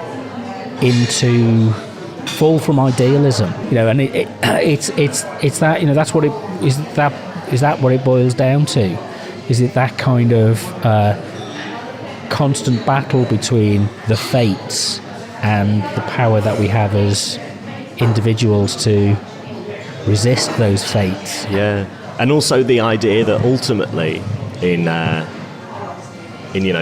A: from idealism, and it's that, that's what it is. Is that what it boils down to? Is it that kind of constant battle between the fates and the power that we have as individuals to resist those fates?
B: Yeah, and also the idea that ultimately in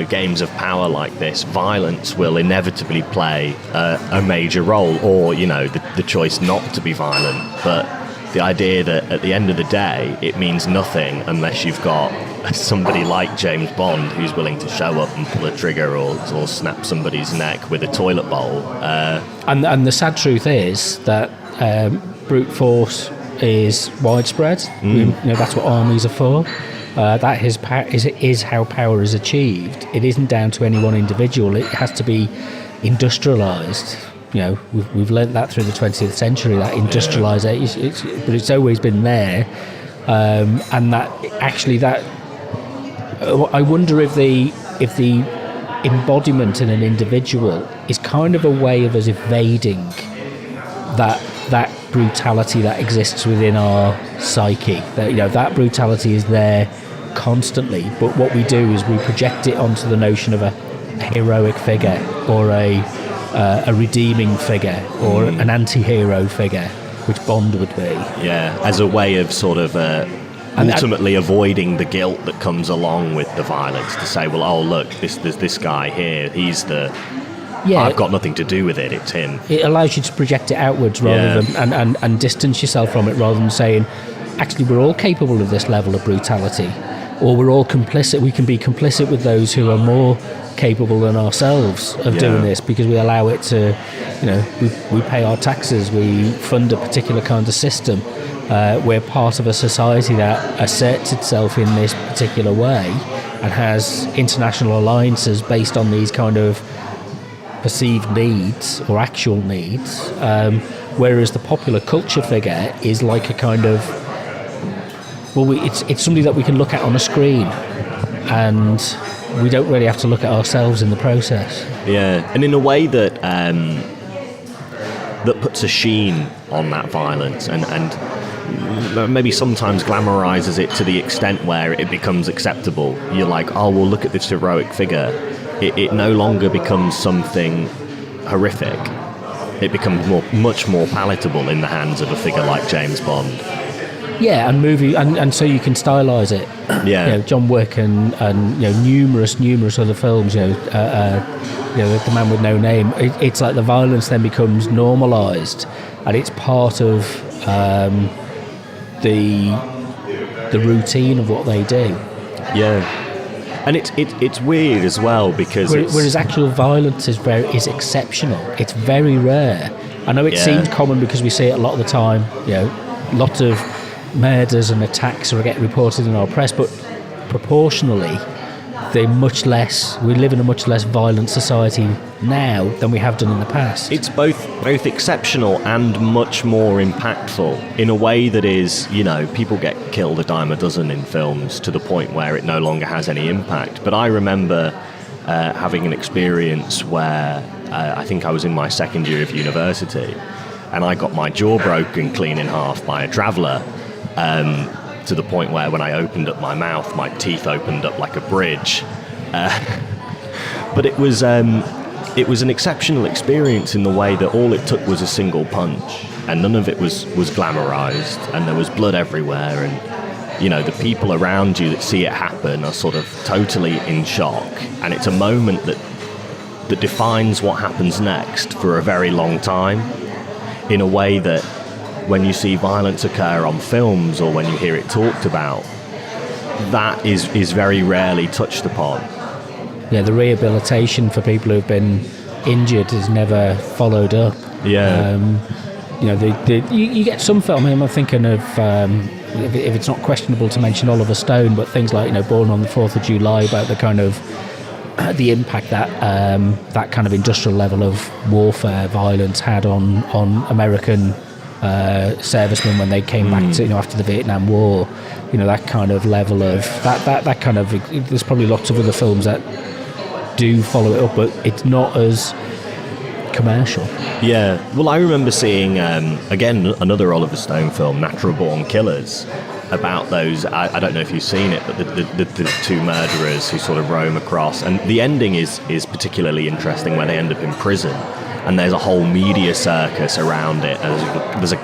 B: games of power like this, violence will inevitably play a major role, or the choice not to be violent. But the idea that at the end of the day, it means nothing unless you've got somebody like James Bond who's willing to show up and pull a trigger or snap somebody's neck with a toilet bowl.
A: And the sad truth is that brute force is widespread. That's what armies are for. That is how power is achieved. It isn't down to any one individual. It has to be industrialised. We've learnt that through the 20th century, that industrialisation, but it's always been there. And that actually, that I wonder if the embodiment in an individual is kind of a way of us evading that brutality that exists within our psyche. That brutality is there constantly, but what we do is we project it onto the notion of a heroic figure or a redeeming figure or an anti-hero figure, which Bond would be. Yeah,
B: as a way of sort of ultimately avoiding the guilt that comes along with the violence, to say, well, oh, look, there's this guy here, he's the... Yeah, I've got nothing to do with it, it's him.
A: It allows you to project it outwards rather than and distance yourself from it, rather than saying, actually, we're all capable of this level of brutality, or we're all complicit. We can be complicit with those who are more capable than ourselves of doing this, because we allow it to, we pay our taxes, we fund a particular kind of system, we're part of a society that asserts itself in this particular way and has international alliances based on these kind of perceived needs or actual needs, whereas the popular culture figure is like a kind of, it's somebody that we can look at on a screen, and we don't really have to look at ourselves in the process.
B: Yeah, and in a way that that puts a sheen on that violence, and maybe sometimes glamorizes it to the extent where it becomes acceptable. You're like, oh, well, look at this heroic figure. It no longer becomes something horrific. It becomes much more palatable in the hands of a figure like James Bond.
A: Yeah, and so you can stylise it.
B: Yeah,
A: John Wick and numerous other films. The Man with No Name. It's like the violence then becomes normalised, and it's part of the routine of what they do.
B: Yeah. And it's weird as well, because
A: whereas actual violence is exceptional. It's very rare. I know it seems common because we see it a lot of the time. Lots of murders and attacks are getting reported in our press, but proportionally, they're much less. We live in a much less violent society now than we have done in the past.
B: It's both exceptional and much more impactful in a way that is, people get killed a dime a dozen in films to the point where it no longer has any impact. But I remember having an experience where I think I was in my second year of university, and I got my jaw broken clean in half by a traveller, to the point where when I opened up my mouth, my teeth opened up like a bridge. But it was an exceptional experience in the way that all it took was a single punch, and none of it was glamorized, and there was blood everywhere, and the people around you that see it happen are sort of totally in shock, and it's a moment that defines what happens next for a very long time, in a way that when you see violence occur on films or when you hear it talked about, that is very rarely touched upon.
A: Yeah, the rehabilitation for people who've been injured is never followed up.
B: Yeah.
A: You get some film. I'm thinking of, if it's not questionable to mention Oliver Stone, but things like Born on the 4th of July, about the kind of the impact that that kind of industrial level of warfare violence had on American servicemen when they came back to after the Vietnam War. That kind of level of that kind of. There's probably lots of other films that do follow it up, but it's not as commercial. Yeah.
B: Well, I remember seeing again another Oliver Stone film, Natural Born Killers, about those. I don't know if you've seen it, but the two murderers who sort of roam across, and the ending is particularly interesting, where they end up in prison, and there's a whole media circus around it. There's a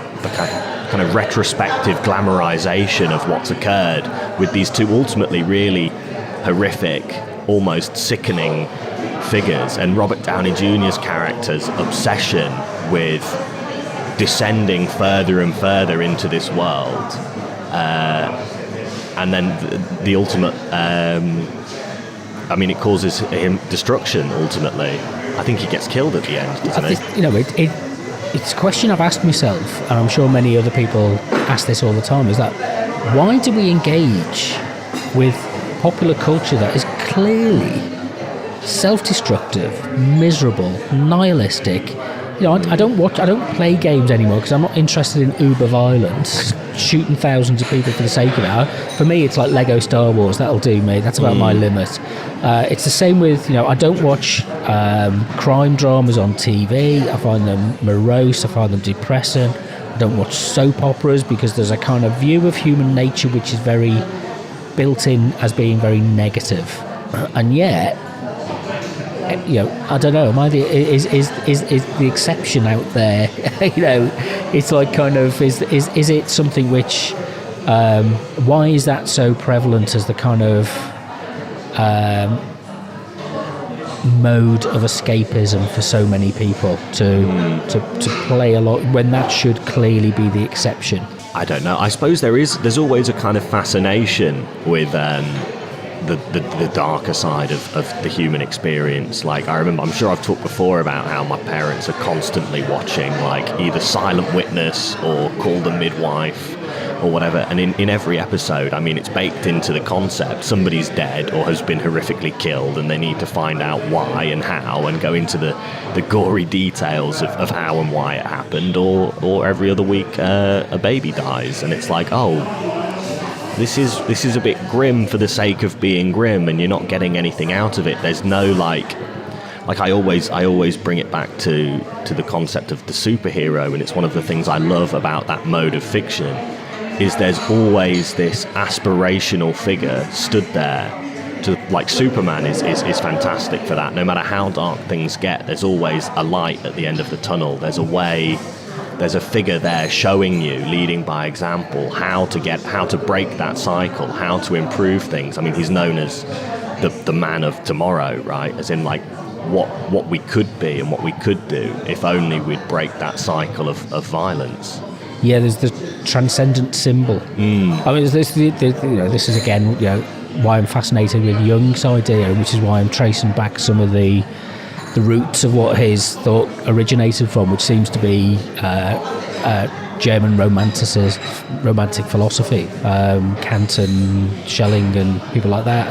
B: kind of retrospective glamorization of what's occurred with these two ultimately really horrific, almost sickening figures, and Robert Downey Jr.'s character's obsession with descending further and further into this world, and then the ultimate. It causes him destruction. Ultimately, I think he gets killed at the end, doesn't he?
A: It's a question I've asked myself, and I'm sure many other people ask this all the time. Is that why do we engage with popular culture that is clearly self-destructive, miserable, nihilistic? I don't play games anymore because I'm not interested in uber violence, shooting thousands of people for the sake of it. For me, it's like Lego Star Wars. That'll do me. That's about my limit. It's the same with, I don't watch crime dramas on TV. I find them morose. I find them depressing. I don't watch soap operas because there's a kind of view of human nature which is very built in as being very negative. And yet, I don't know. Am I is the exception out there? It's like kind of is it something which? Why is that so prevalent as the kind of mode of escapism for so many people to play a lot when that should clearly be the exception?
B: I don't know. I suppose there's always a kind of fascination with the darker side of the human experience. Like, I remember, I'm sure I've talked before about how my parents are constantly watching like either Silent Witness or Call the Midwife or whatever, and in every episode, it's baked into the concept, somebody's dead or has been horrifically killed, and they need to find out why and how and go into the gory details of how and why it happened, or every other week a baby dies, and it's like, this is a bit grim for the sake of being grim, and you're not getting anything out of it. There's no like I always bring it back to the concept of the superhero, and it's one of the things I love about that mode of fiction is there's always this aspirational figure stood there. Like Superman is fantastic for that. No matter how dark things get, there's always a light at the end of the tunnel. There's a figure there showing you, leading by example, how to break that cycle, how to improve things. He's known as the man of tomorrow, right? As in like what we could be and what we could do if only we'd break that cycle of violence.
A: Yeah, there's the transcendent symbol. This is again, why I'm fascinated with Jung's idea, which is why I'm tracing back some of the roots of what his thought originated from, which seems to be German romantic philosophy, Kant and Schelling and people like that,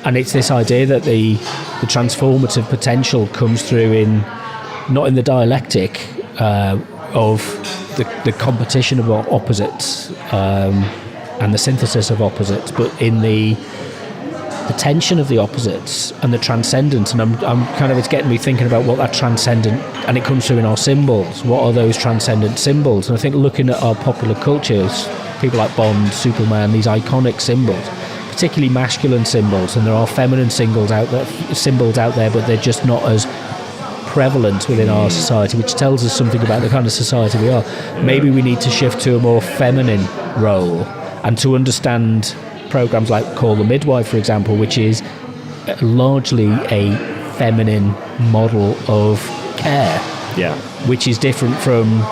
A: and it's this idea that the transformative potential comes through not in the dialectic of the competition of opposites and the synthesis of opposites, but in the tension of the opposites and the transcendent. And I'm kind of, it's getting me thinking about what that transcendent, and it comes through in our symbols. What are those transcendent symbols? And I think looking at our popular cultures, people like Bond, Superman, these iconic symbols, particularly masculine symbols, and there are feminine symbols out there, but they're just not as prevalent within our society, which tells us something about the kind of society we are. Maybe we need to shift to a more feminine role, and to understand programs like Call the Midwife, for example, which is largely a feminine model of care, which is different from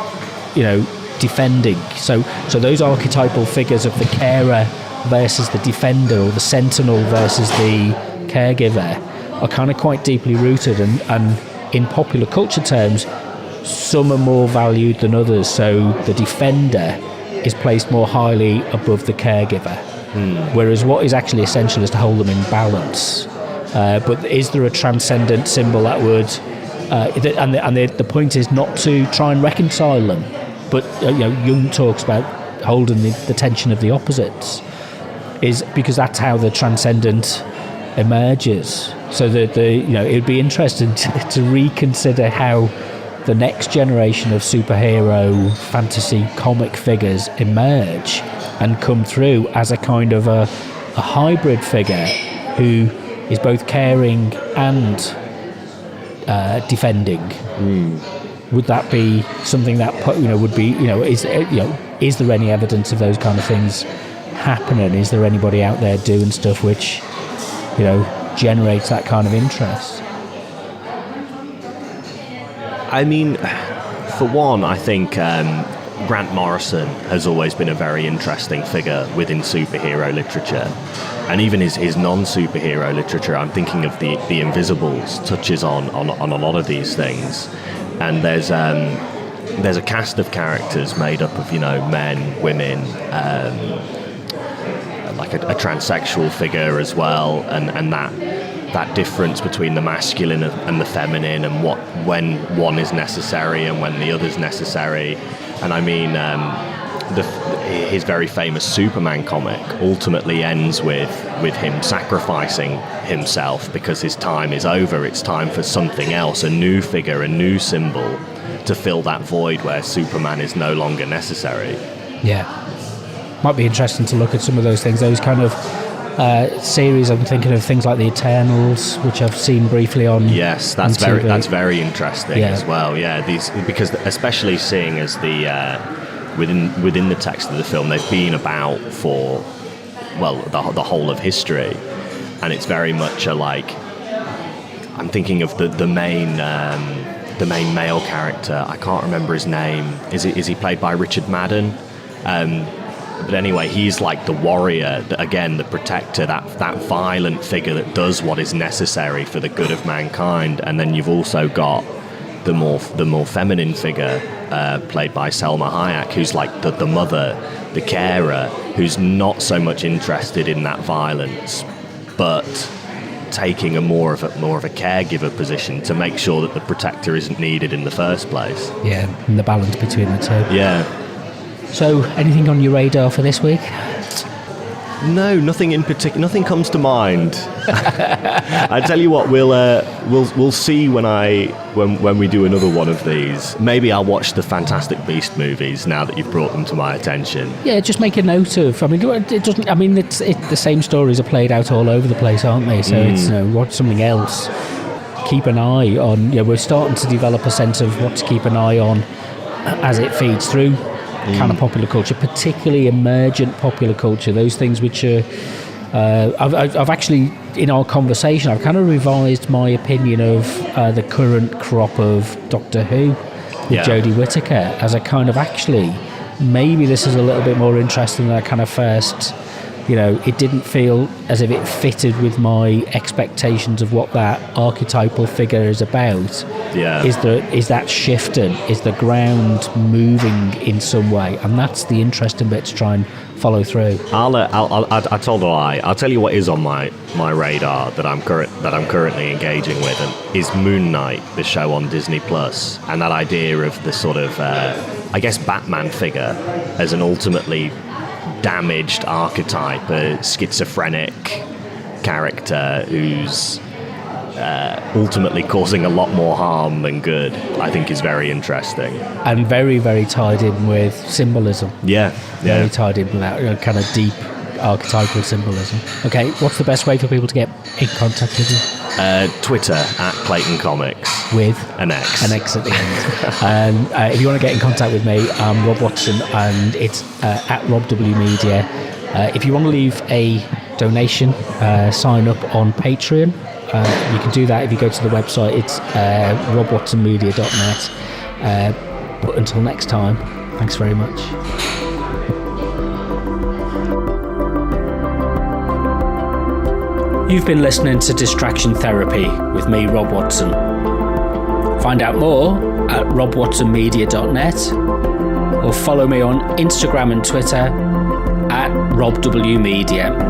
A: defending. So those archetypal figures of the carer versus the defender, or the sentinel versus the caregiver, are kind of quite deeply rooted, and in popular culture terms, some are more valued than others. So the defender is placed more highly above the caregiver, whereas what is actually essential is to hold them in balance. But is there a transcendent symbol that would, the point is not to try and reconcile them, but Jung talks about holding the tension of the opposites, is because that's how the transcendent emerges. So that it would be interesting to reconsider how the next generation of superhero fantasy comic figures emerge and come through as a kind of a hybrid figure who is both caring and defending. Would that be something that would be is there any evidence of those kind of things happening? Is there anybody out there doing stuff which generates that kind of interest?
B: I mean, for one, I think Grant Morrison has always been a very interesting figure within superhero literature. And even his non-superhero literature, I'm thinking of the Invisibles, touches on a lot of these things. And there's a cast of characters made up of, men, women, like a transsexual figure as well, and that difference between the masculine and the feminine, and when one is necessary and when the other's necessary. And I mean, his very famous Superman comic ultimately ends with him sacrificing himself because his time is over. It's time for something else, a new figure, a new symbol to fill that void where Superman is no longer necessary.
A: Yeah. Might be interesting to look at some of those things, those kind of series. I'm thinking of things like the Eternals, which I've seen briefly on.
B: Yes, that's very interesting as well. Yeah, these, because especially seeing as the within the text of the film, they've been about for the whole of history, and it's very much I'm thinking of the main male character. I can't remember his name. Is he played by Richard Madden? But anyway, he's like the warrior, again, the protector, that violent figure that does what is necessary for the good of mankind. And then you've also got the more feminine figure played by Selma Hayek, who's like the mother, the carer, who's not so much interested in that violence, but taking a more of a caregiver position to make sure that the protector isn't needed in the first place.
A: Yeah, and the balance between the two.
B: Yeah.
A: So, anything on your radar for this week?
B: No, nothing in particular. Nothing comes to mind. I tell you what, we'll see when we do another one of these. Maybe I'll watch the Fantastic Beast movies now that you've brought them to my attention.
A: Yeah, just make a note of. I mean, it doesn't. I mean, the same stories are played out all over the place, aren't they? So it's watch something else. Keep an eye on. We're starting to develop a sense of what to keep an eye on as it feeds through. Kind of popular culture, particularly emergent popular culture, those things which are I've actually, in our conversation, I've kind of revised my opinion of the current crop of Doctor Who with Jodie Whittaker as a kind of, actually, maybe this is a little bit more interesting than I kind of first, it didn't feel as if it fitted with my expectations of what that archetypal figure is about.
B: Yeah.
A: Is that shifted? Is the ground moving in some way? And that's the interesting bit to try and follow through.
B: I told a lie. I'll tell you what is on my radar that I'm currently engaging with, and is Moon Knight, the show on Disney Plus, and that idea of the sort of I guess Batman figure as an ultimately damaged archetype, a schizophrenic character who's ultimately causing a lot more harm than good, I think is very interesting. And
A: very, very tied in with symbolism.
B: Yeah.
A: Very tied in with that kind of deep archetypal symbolism. Okay, what's the best way for people to get in contact with you?
B: Twitter @Clayton Comics.
A: With?
B: An X.
A: An X at the end. And if you want to get in contact with me, I'm Rob Watson, and it's @RobWMedia. If you want to leave a donation, sign up on Patreon. You can do that if you go to the website. It's robwatsonmedia.net. But until next time, thanks very much. You've been listening to Distraction Therapy with me, Rob Watson. Find out more at robwatsonmedia.net, or follow me on Instagram and Twitter @RobWMedia.